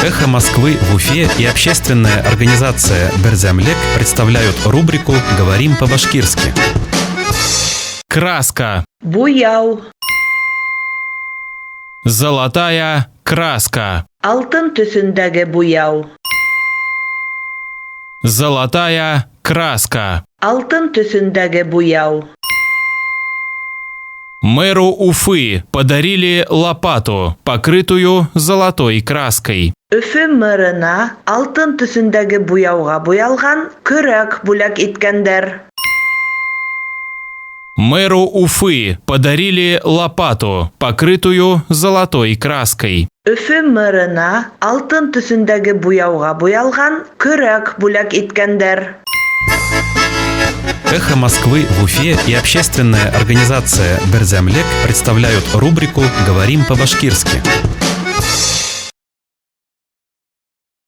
«Эхо Москвы» в Уфе и общественная организация «Берзямлек» представляют рубрику «Говорим по-башкирски». Краска. Буяу. Золотая краска. Алтын төсендәге буяу. Золотая краска. Алтын төсендәге буяу. Мэру Уфы подарили лопату, покрытую золотой краской. Өфе мэрына алтын төсендәге буяуга буялган көрәк бүләк иткәндәр. Мэру Уфы подарили лопату, покрытую золотой краской. Өфе мэрына алтын төсендәге буяуга буялган көрәк бүләк иткәндәр. «Эхо Москвы» в Уфе и общественная организация «Берзямлек» представляют рубрику «Говорим по-башкирски».